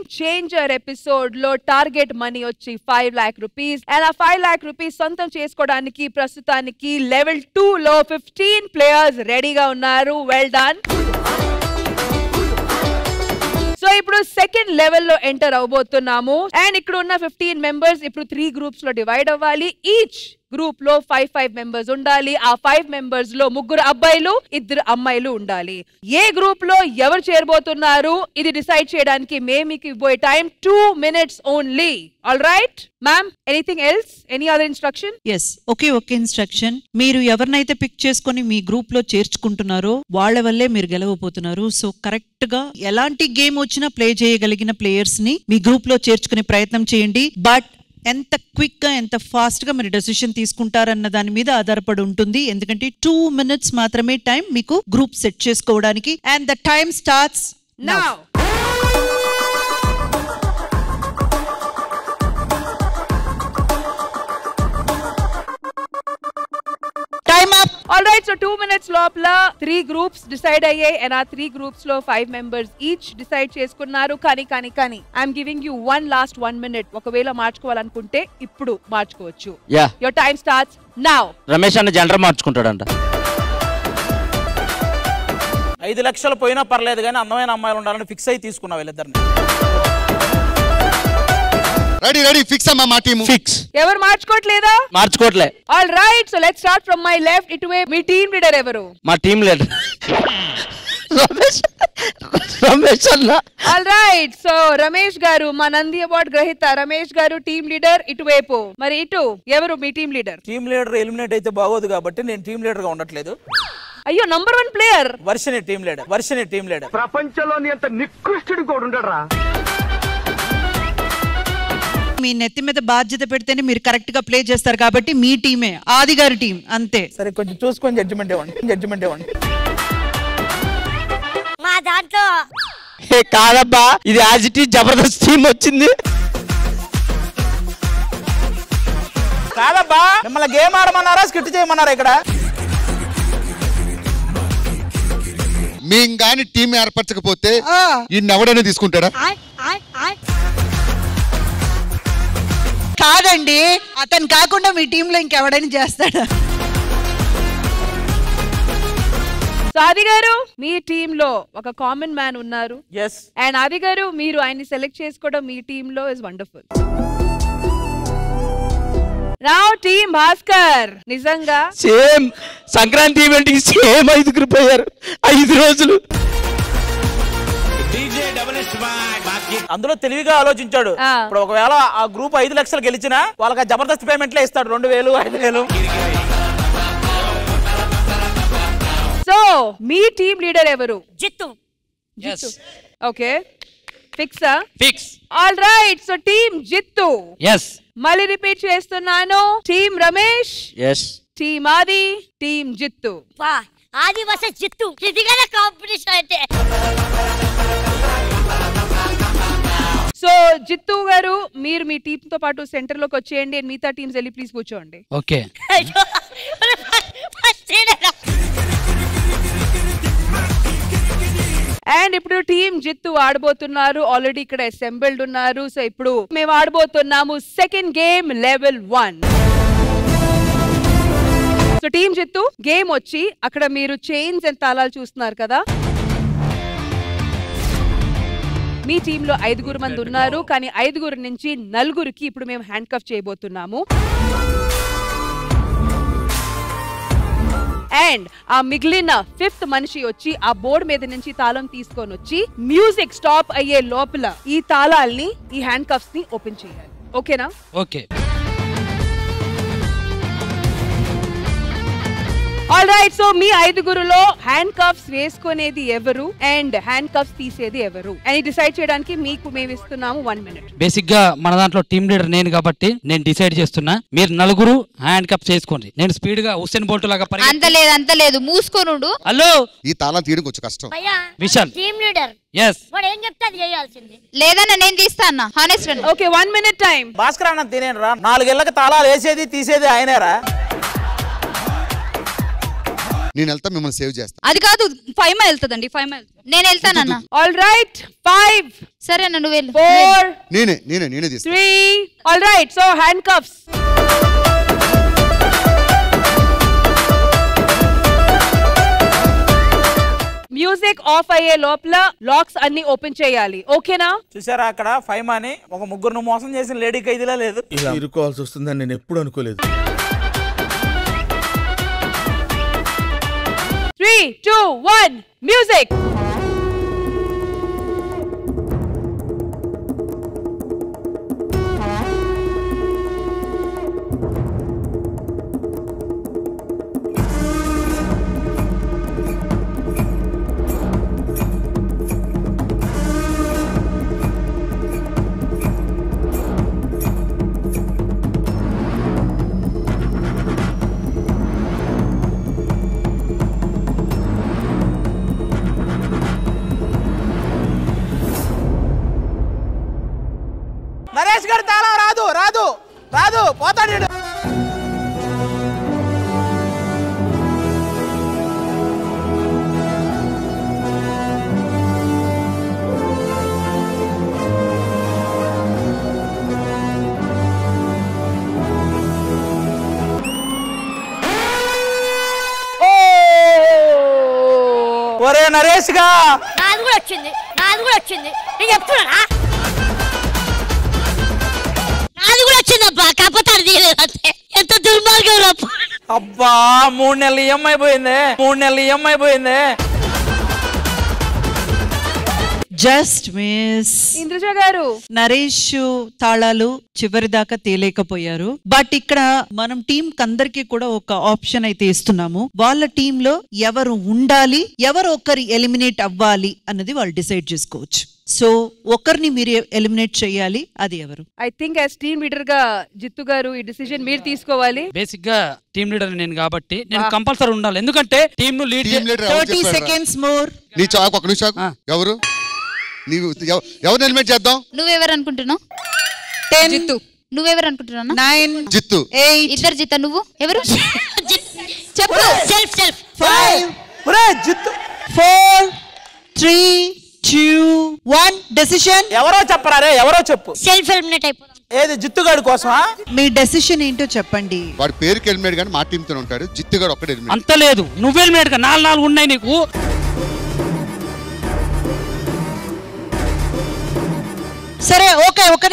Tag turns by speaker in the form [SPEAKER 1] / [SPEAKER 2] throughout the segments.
[SPEAKER 1] Game changer episode లో target money వచ్చి 5 lakh rupees and ఆ 5 lakh rupees సొంతం చేసుకోవడానికి ప్రస్తుతానికి లెవెల్ 2 లో 15 ప్లేయర్స్ రెడీగా ఉన్నారు. Well done. సో ఇప్పుడు సెకండ్ లెవెల్ లో ఎంటర్ అవబోతున్నాము అండ్ ఇక్కడ ఉన్న 15 మెంబర్స్ ఇప్పుడు 3 గ్రూప్స్ లో డివైడ్ అవ్వాలి. ఈచ్ గ్రూప్ లో 5 మెంబర్స్ ఉండాలి. ఆ 5 మెంబర్స్ లో 3 అబ్బాయిలు 2 అమ్మాయిలు ఉండాలి. ఏ గ్రూప్ లో ఎవరు చేరబోతున్నారు ఇది డిసైడ్ చేయడానికి మేము మీకు ఇవ్వబోయే time 2 minutes only. All right ma'am, anything else, any other instruction?
[SPEAKER 2] Yes, ఒకే ఇన్స్ట్రక్షన్. మీరు ఎవరినైతే పిక్ చేసుకుని మీ గ్రూప్ లో చేర్చుకుంటున్నారో వాళ్ళ వల్లే మీరు గెలవబోతున్నారు. సో కరెక్ట్ గా ఎలాంటి గేమ్ వచ్చినా ప్లే చేయగలిగిన ప్లేయర్స్ ని మీ గ్రూప్ లో చేర్చుకునే ప్రయత్నం చేయండి. బట్ ఎంత క్విక్ గా ఎంత ఫాస్ట్ గా మీరు డెసిషన్ తీసుకుంటారన్న దాని మీద ఆధారపడి ఉంటుంది. ఎందుకంటే 2 minutes మాత్రమే టైం మీకు గ్రూప్ సెట్ చేసుకోవడానికి. And the time starts now. Time up.
[SPEAKER 1] All right, so 2 minutes లోపల 3 గ్రూప్స్ డిసైడ్ అయ్యాయి అండ్ ఆ 3 గ్రూప్స్ లో 5 మెంబర్స్ ఈచ్ డిసైడ్ చేసుకున్నారు. కానీ ఐఎమ్ గివింగ్ యూ 1 minute. ఒకవేళ మార్చుకోవాలనుకుంటే ఇప్పుడు మార్చుకోవచ్చు. Your time starts now.
[SPEAKER 3] Ramesh అన్న జెండర్ మార్చుకుంటాడంట.
[SPEAKER 4] 5 లక్షలు పోయినా పర్లేదు కానీ అందమైన అమ్మాయిలు ఉండాలని ఫిక్స్ అయ్యి తీసుకున్నావు వీళ్ళిద్దరిని.
[SPEAKER 5] రెడీ ఫిక్స్ అమ్మా. మా టీం ఫిక్స్.
[SPEAKER 1] ఎవరు మార్చుకోవట్లేదా?
[SPEAKER 3] మార్చుకోవట్లే.
[SPEAKER 1] All right, so let's start from my left. ఇటువే మీ టీమ్ లీడర్ ఎవరు?
[SPEAKER 3] మా టీమ్ లీడర్ రమేష్ అన్న.
[SPEAKER 1] ఆల్ రైట్, సో రమేష్ గారు మా నంది అవార్డ్ గ్రహీత రమేష్ గారు టీమ్ లీడర్ ఇటువైపు. మరి ఇటు ఎవరు మీ team leader?
[SPEAKER 4] Team leader eliminate అయితే బాగోదు కాబట్టి నేను టీమ్ లీడర్ గా ఉండట్లేదు.
[SPEAKER 1] అయ్యో, number 1 player
[SPEAKER 4] Varshini team leader.
[SPEAKER 6] ప్రపంచంలోని అంత నికృష్టుడు కూడా ఉండరా?
[SPEAKER 2] మీ నెత్తి మీద బాధ్యత పెడితేనే మీరు కరెక్ట్ గా ప్లే చేస్తారు కాబట్టి మీ టీమే, ఆది గారి టీం అంతే.
[SPEAKER 4] సరే, కొంచెం చూసుకొని జడ్జిమెంట్ ఇవ్వండి.
[SPEAKER 7] మా దాంట్లో
[SPEAKER 3] కాదబ్బా, ఇది as it is Jabardasth team వచ్చింది.
[SPEAKER 4] కాదబ్బా, మిమ్మల్ని గేమ్ ఆడమన్నారా స్కిట్ చేయమన్నారా? ఇక్కడ
[SPEAKER 5] మేము గాని టీం ఏర్పరచకపోతే ఈ ఎవడనే తీసుకుంటాడా?
[SPEAKER 2] కాదండి, అతను కాకుండా మీ టీంలో ఇంకెవడైనా చేస్తాడా?
[SPEAKER 1] ఆది గారు మీ టీమ్ లో ఒక కామన్ మ్యాన్ ఉన్నారు.
[SPEAKER 4] yes.
[SPEAKER 1] అండ్ ఆది గారు మీరు ఆయన్ని సెలెక్ట్ చేసుకోవడం మీ టీమ్ లో is wonderful. Now team Bhaskar. నిజంగా
[SPEAKER 3] సేమ్ సంక్రాంతి ఈవెంట్ కి సేమ్ 5 పోయారు 5 రోజులు.
[SPEAKER 4] అందులో తెలివిగా ఆలోచించాడు. ఇప్పుడు ఒకవేళ ఆ గ్రూప్ 5 లక్షలు గెలిచినా వాళ్ళకి జబర్దస్త్ పేమెంట్లే ఇస్తాడు. 2000 5000.
[SPEAKER 1] సో మీ టీమ్ లీడర్ ఎవరు?
[SPEAKER 7] జిత్తు.
[SPEAKER 1] ఓకే, ఫిక్సా?
[SPEAKER 3] Fix.
[SPEAKER 1] All right, so team Jittu.
[SPEAKER 3] yes.
[SPEAKER 1] మళ్ళీ రిపీట్ చేస్తున్నాను. Team Ramesh,
[SPEAKER 3] yes.
[SPEAKER 1] Team Aadi, team Jittu.
[SPEAKER 7] Aadi versus జిత్తు, ఇదిగా కాంపిటీషన్ అయితే.
[SPEAKER 1] సో జిత్తు గారు మీరు మీ టీమ్ తో పాటు సెంటర్ లోకి వచ్చేయండి. మిగతా టీమ్స్ వెళ్ళి ప్లీజ్ కూర్చోండి.
[SPEAKER 3] ఓకే.
[SPEAKER 1] అండ్ ఇప్పుడు టీమ్ జిత్తు ఆడబోతున్నారు. ఆల్రెడీ ఇక్కడ అసెంబుల్డ్ ఉన్నారు. సో ఇప్పుడు మేము ఆడబోతున్నాము second game level 1. So team Jittu game వచ్చి అక్కడ మీరు చైన్స్ అండ్ తాళాలు చూస్తున్నారు కదా. మీ టీమ్ లో 5 మంది ఉన్నారు. కానీ 5 నుంచి 4కి ఇప్పుడు మేము హ్యాండ్ కఫ్ చేయబోతున్నాము. అండ్ ఆ మిగిలిన 5th మనిషి వచ్చి ఆ బోర్డు మీద నుంచి తాళం తీసుకొని వచ్చి మ్యూజిక్ స్టాప్ అయ్యే లోపల ఈ తాళాల్ని ఈ హ్యాండ్ కఫ్స్ ని ఓపెన్ చేయాలి. ఓకేనా?
[SPEAKER 3] ఓకే.
[SPEAKER 1] ఆల్ రైట్, సో మీ 5లో హ్యాండ్ కఫ్స్ వేసుకునేది ఎవరు అండ్ హ్యాండ్ కఫ్స్ తీసేది ఎవరు అని డిసైడ్ చేయడానికి మీకు మేము ఇస్తున్నాము 1 minute.
[SPEAKER 3] బేసిక్ గా మన దాంట్లో టీమ్ లీడర్ నేను కాబట్టి నేను డిసైడ్ చేస్తున్నా. మీరు 4 హ్యాండ్ కప్స్ చేసుకోండి. నేను స్పీడ్ గా హుస్సేన్ బోల్ట్ లాగా
[SPEAKER 8] అంత లేదు మూసుకోనుండు.
[SPEAKER 5] హలో, ఈ తాళం తీయడం కొంచెం కష్టం.
[SPEAKER 3] Vishal
[SPEAKER 7] team leader.
[SPEAKER 3] yes.
[SPEAKER 7] వాడు ఏం చెప్తే అది చేయాల్సింది.
[SPEAKER 8] లేదన్నా నేను తీస్తా అన్న, honest.
[SPEAKER 1] Okay, 1 minute time.
[SPEAKER 4] Bhaskar అన్న తినేరా 4 ఏళ్ళకి తాళాలు వేసేది తీసేది ఆయనేరా.
[SPEAKER 5] నేను వెళ్తా, మిమ్మల్ని సేవ్ చేస్తా.
[SPEAKER 8] అది కాదు, 5 మైల్ వెళ్తుందండి. 5 మైల్ నేను వెళ్తానన్నా.
[SPEAKER 1] ఆల్ రైట్ 5
[SPEAKER 8] సరే అన్న, నువ్వు వెళ్ళు.
[SPEAKER 1] 4
[SPEAKER 5] నేనే తీస్తా.
[SPEAKER 1] 3 all right. So hand cuffs. Music of అయ్యే లోపల లాక్స్ అన్ని ఓపెన్ చేయాలి. ఓకేనా?
[SPEAKER 4] చూసారా అక్కడ 5 అని ఒక ముగ్గురు మోసం చేసిన లేడీ ఖైదీలా లేదు.
[SPEAKER 9] ఇలా ఇరుకోవాల్సి వస్తుందని నేను ఎప్పుడు అనుకోలేదు.
[SPEAKER 1] 3 2 1 మ్యూజిక్.
[SPEAKER 4] నరేష్ గారు తాళం రాదు రాదు రాదు పోతాడు. ఒరే నరేష్ గా
[SPEAKER 7] నాది కూడా వచ్చింది, నాది కూడా వచ్చింది. నేను చెప్తున్నా నాది కూడా వచ్చిందబ్బా, కాకపోతే అది తీయలేదంటే. ఎంత దుర్మార్గం అబ్బా.
[SPEAKER 4] అబ్బా 3 నెలలు ఈఎంఐ పోయింది, 3 నెలలు ఈఎంఐ పోయింది.
[SPEAKER 2] Just miss.
[SPEAKER 1] ఇంద్రజ గారు,
[SPEAKER 2] నరేష్ తాళాలు చివరి దాకా తేలేకపోయారు. బట్ ఇక్కడ మనం టీం అందరికి కూడా ఒక ఆప్షన్ అయితే ఇస్తున్నాము. వాళ్ళ టీం లో ఎవరు ఉండాలి, ఎవరు ఒకరి ఎలిమినేట్ అవ్వాలి అన్నది వాళ్ళు డిసైడ్ చేసుకోవచ్చు. సో ఒకరిని మీరు ఎలిమినేట్ చేయాలి, అది ఎవరు?
[SPEAKER 1] I think as team leader గా జిత్తు గారు ఈ డిసిజన్ మీరు తీసుకోవాలి.
[SPEAKER 3] బేసిక్ గా టీమ్ లీడర్ నేను కాబట్టి నేను కంపల్సరీ ఉండాలి. ఎందుకంటే టీమ్ ను లీడ్
[SPEAKER 2] 30 seconds more.
[SPEAKER 5] నీ చాకు ఒక నిమిషం. ఎవరు నీవు ఎవరు ఎలిమినేట్ చేద్దాం?
[SPEAKER 8] నువ్వెవరు అనుకుంటున్నావు?
[SPEAKER 2] 10
[SPEAKER 8] జిత్తు. నువ్వెవరు అనుకుంటున్నావు?
[SPEAKER 2] 9
[SPEAKER 5] జిత్తు.
[SPEAKER 2] 8
[SPEAKER 8] ఇద్దరు జిత్తా. నువ్వు ఎవరు? చెప్పు.
[SPEAKER 7] సెల్ఫ్ సెల్ఫ్
[SPEAKER 2] 5
[SPEAKER 4] ఒరే జిత్తు.
[SPEAKER 2] 4 3 2 1 డెసిషన్.
[SPEAKER 4] ఎవరో చెప్పరా రే, ఎవరో చెప్పు.
[SPEAKER 7] సెల్ఫ్ ఎలిమినేట్ అయిపోదాం.
[SPEAKER 4] ఏది జిత్తుగాడి కోసమా?
[SPEAKER 2] మీ డెసిషన్ ఏంటో చెప్పండి.
[SPEAKER 5] వాడి పేరుకి ఎలిమినేట్ కానీ మా టీమ్ తో ఉంటాడు. జిత్తుగాడు ఒక్కడే ఎలిమినేట్.
[SPEAKER 3] అంత లేదు, నువ్వు ఎలిమినేట్ గా 4 ఉన్నాయి నీకు.
[SPEAKER 2] సరే ఓకే, ఒక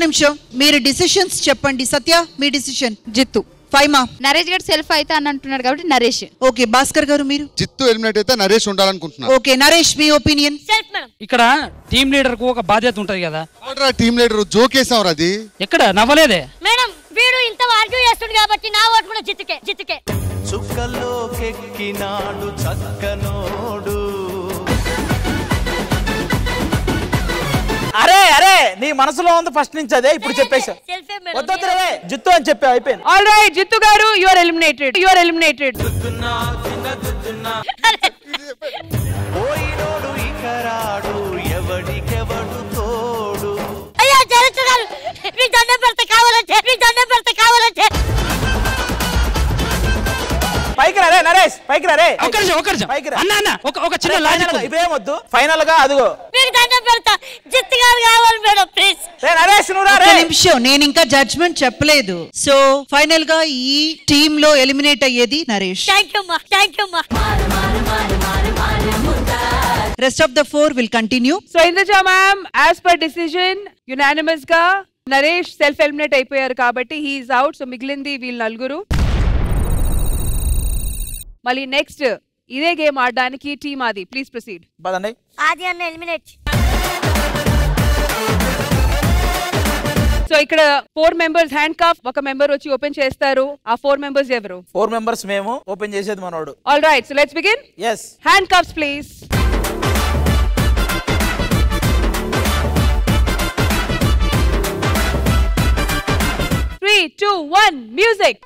[SPEAKER 2] నిమిషం. మీరు డిసిషన్స్ చెప్పండి. సత్య మీ డిసిషన్.
[SPEAKER 8] జిత్తు.
[SPEAKER 2] ఫైమా
[SPEAKER 8] నరేష్ గారు సెల్ఫ్ అయితే అని అంటున్నాడు కాబట్టి నరేష్.
[SPEAKER 2] ఓకే భాస్కర్ గారు మీరు?
[SPEAKER 5] జిత్తు ఎలిమినేట్ అయితే నరేష్ ఉండాలనుకుంటున్నారు.
[SPEAKER 2] ఓకే నరేష్ మీ ఒపీనియన్?
[SPEAKER 7] Self madam.
[SPEAKER 3] ఇక్కడ టీమ్ లీడర్ కు ఒక బాధ్యత ఉంటది కదా.
[SPEAKER 5] టీమ్ లీడర్ జోకేసావు అది
[SPEAKER 3] ఎక్కడ నవ్వలేదే
[SPEAKER 7] మేడం. వీడు ఇంత ఆర్గ్యూ చేస్తుంది కాబట్టి నా ఓటు కూడా జిత్తుకే. జిత్తుకే.
[SPEAKER 10] చుక్కలోకెక్కినాడు చక్కనోడు.
[SPEAKER 4] అరే అరే నీ మనసులో ఉంది ఫస్ట్ నుంచి అదే, ఇప్పుడు చెప్పేసా. వద్దొద్దురే జిత్తు అని చెప్పా, అయిపోయింది.
[SPEAKER 1] ఆల్ రైట్ జిత్తు గారు, యు ఆర్ ఎలిమినేటెడ్.
[SPEAKER 10] పోయినోడు ఇకరాడు, ఎవడికెవడు తోడు.
[SPEAKER 7] అయ్యా జరుగుతున్నారు. మీ దండం పెడతా కావాలంటే.
[SPEAKER 4] పైకి రా రే నరేష్, పైకి రా రే.
[SPEAKER 3] పైకి రా అన్న. ఒక చిన్న లాజిక్
[SPEAKER 4] ఇవేమొద్దు, ఫైనల్ గా అదిగో
[SPEAKER 7] మీకు దండం పెడతా. జిత్తు గారు కావాలి మేడం ప్లీజ్.
[SPEAKER 4] రే నరేష్ నువ్వు రా రే.
[SPEAKER 2] ఒక నిమిషం, నేను ఇంకా జడ్జ్మెంట్ చెప్పలేదు. సో ఫైనల్ గా ఈ టీమ్ లో ఎలిమినేట్ అయ్యేది నరేష్.
[SPEAKER 7] థాంక్యూ అమ్మా.
[SPEAKER 2] Rest of the 4 will continue.
[SPEAKER 1] So Indraja ma'am, as per decision unanimous గా నరేష్ సెల్ఫ్ ఎలిమినేట్ అయిపోయారు కాబట్టి హీ ఈజ్ అవుట్. సో మిగిలింది వీళ్ళు నలుగురు. మళ్ళీ నెక్స్ట్ ఇదే గేమ్ ఆడడానికి టీమ్ ఆది, ప్లీజ్ ప్రొసీడ్.
[SPEAKER 4] పదండి.
[SPEAKER 7] ఆది అన్న ఎలిమినేట్.
[SPEAKER 1] సో ఇక్కడ 4 మెంబర్స్ హ్యాండ్ కఫ్, ఒక మెంబర్ వచ్చి ఓపెన్ చేస్తారు. ఆ 4 మెంబర్స్ ఎవరు?
[SPEAKER 4] 4 మెంబర్స్ మేము, ఓపెన్ చేసేది మనోడు.
[SPEAKER 1] All right, so let's begin.
[SPEAKER 4] yes
[SPEAKER 1] hand cuffs please. Three, 2, 1 music.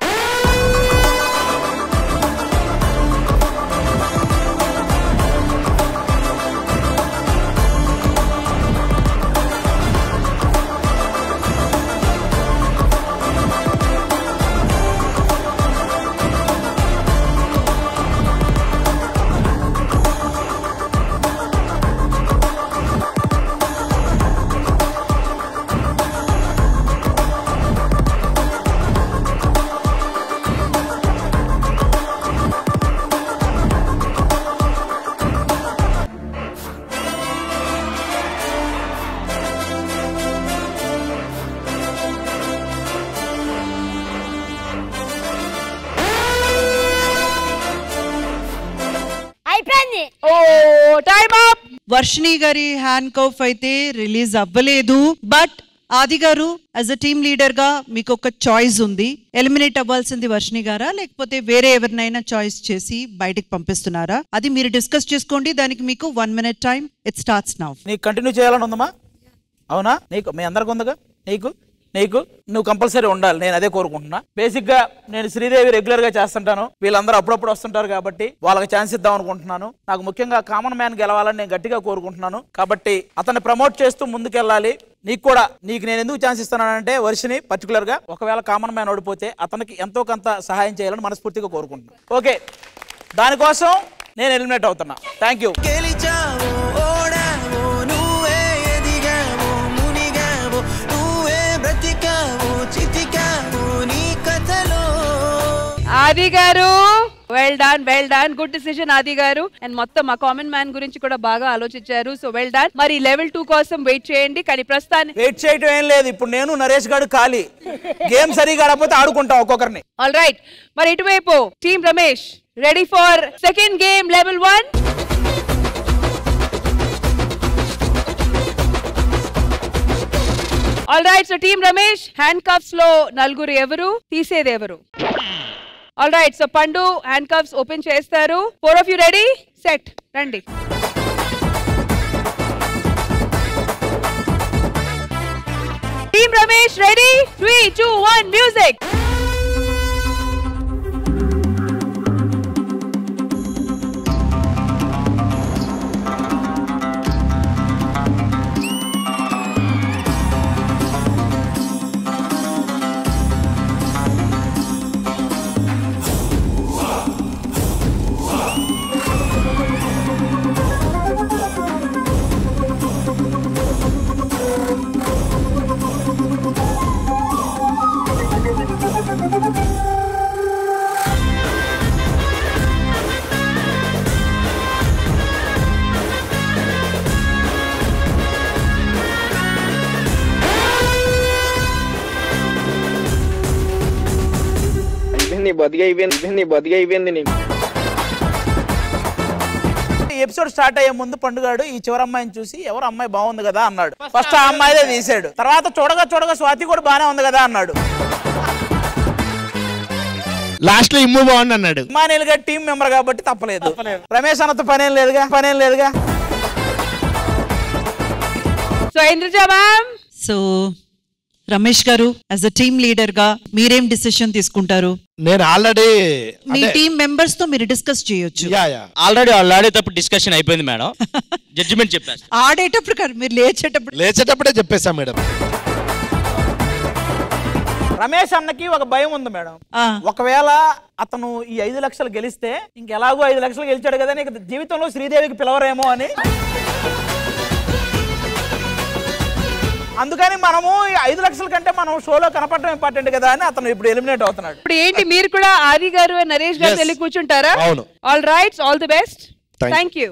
[SPEAKER 2] Varshini గారి హ్యాండ్ కఫ్ అయితే రిలీజ్ అవ్వలేదు. బట్ ఆది గారు యాజ్ అ టీమ్ లీడర్ గా మీకు ఒక చాయిస్ ఉంది. ఎలిమినేట్ అవ్వాల్సింది వర్షిణి గారా లేకపోతే వేరే ఎవరినైనా చాయిస్ చేసి బయటకు పంపిస్తున్నారా? అది మీరు డిస్కస్ చేసుకోండి. దానికి మీకు 1 minute time. It starts now.
[SPEAKER 4] నీకు కంటిన్యూ చేయాలని ఉందమ్మా? అవునా? నీకు మీ అందరికి ఉందిగా? నీకు నువ్వు కంపల్సరీ ఉండాలి. నేను అదే కోరుకుంటున్నా. బేసిక్ గా నేను శ్రీదేవి రెగ్యులర్ గా చేస్తుంటాను. వీళ్ళందరూ అప్పుడప్పుడు వస్తుంటారు కాబట్టి వాళ్ళకి ఛాన్స్ ఇద్దాం అనుకుంటున్నాను. నాకు ముఖ్యంగా కామన్ మ్యాన్ గెలవాలని నేను గట్టిగా కోరుకుంటున్నాను. కాబట్టి అతన్ని ప్రమోట్ చేస్తూ ముందుకెళ్ళాలి. నీకు నేను ఎందుకు ఛాన్స్ ఇస్తున్నానంటే వర్షిని పర్టికులర్ గా ఒకవేళ కామన్ మ్యాన్ ఓడిపోతే అతనికి ఎంతో కొంత సహాయం చేయాలని మనస్ఫూర్తిగా కోరుకుంటున్నాను. ఓకే, దానికోసం నేను ఎలిమినేట్ అవుతున్నా. Thank you.
[SPEAKER 1] ఆది గారు వెల్ డన్ గుడ్ డిసిజన్ ఆది గారు. అండ్ మొత్తం మా కామన్ మ్యాన్ గురించి కూడా బాగా ఆలోచించారు. So well done. మరి లెవెల్ 2 కోసం వెయిట్ చేయండి. కానీ ప్రస్తుతాన్ని
[SPEAKER 4] వెయిట్ చేయడం ఏం లేదు. ఇప్పుడు నేను నరేష్ గారు ఖాళీ. గేమ్ సరిగా ఆడకపోతే ఆడుకుంటాం ఒక్కొక్కరిని.
[SPEAKER 1] ఆల్ రైట్, మరి ఇటువైపు team Ramesh ready for second game level 1. All right, so team Ramesh hand cuffs లో నలుగురు ఎవరు, తీసేది ఎవరు? ఆల్ రైట్, సో పండు హ్యాండ్ కఫ్స్ ఓపెన్ చేస్తారు. 4 of you రెడీ? సెట్, రండి. Team Ramesh ready? 3, 2, 1 music.
[SPEAKER 4] Episode start అయ్యే ముందు పండుగాడు ఈ చివరి అమ్మాయిని చూసి ఎవరు అమ్మాయి బాగుంది కదా అన్నాడు. ఫస్ట్ ఆ అమ్మాయిదే తీసాడు. తర్వాత చూడగా స్వాతి కూడా బానే ఉంది కదా అన్నాడు.
[SPEAKER 11] లాస్ట్ లో ఇమ్ము బాగుంది అన్నాడు.
[SPEAKER 4] ఇమానియల్ గా టీం మెంబర్ కాబట్టి తప్పలేదు. రమేష్ అన్నతో పనేం లేదుగా.
[SPEAKER 1] So Indraja ma'am,
[SPEAKER 2] so Ramesh గారు యాజ్ అ టీమ్ లీడర్ గా మీరేం డిసిషన్ తీసుకుంటారు?
[SPEAKER 11] నేను ఆల్రెడీ
[SPEAKER 2] మీ టీమ్ మెంబర్స్ తో మీరు డిస్కస్ చేయొచ్చు.
[SPEAKER 12] ఆల్రెడీ ఆడేటప్పుడు డిస్కషన్ అయిపోయింది మేడం. జడ్జిమెంట్ చెప్పారు.
[SPEAKER 2] ఆడేటప్పుడు కాదు, మీరు
[SPEAKER 11] లేచేటప్పుడే చెప్పేసా మేడం.
[SPEAKER 4] రమేష్ అన్నకి ఒక భయం ఉంది మేడం. ఒకవేళ అతను ఈ 5 లక్షలు గెలిస్తే ఇంకెలాగో 5 లక్షలు గెలిచాడు కదా, జీవితంలో శ్రీదేవికి పిలవరేమో అని. అందుకని మనము 5 లక్షల కంటే మనం షోలో కనపడడం ఇంపార్టెంట్ కదా అని అతను ఇప్పుడు ఎలిమినేట్ అవుతున్నాడు.
[SPEAKER 1] ఇప్పుడు ఏంటి, మీరు కూడా ఆది గారు నరేష్ గారు వెళ్ళి కూర్చుంటారా? All right, all the best. Thank you.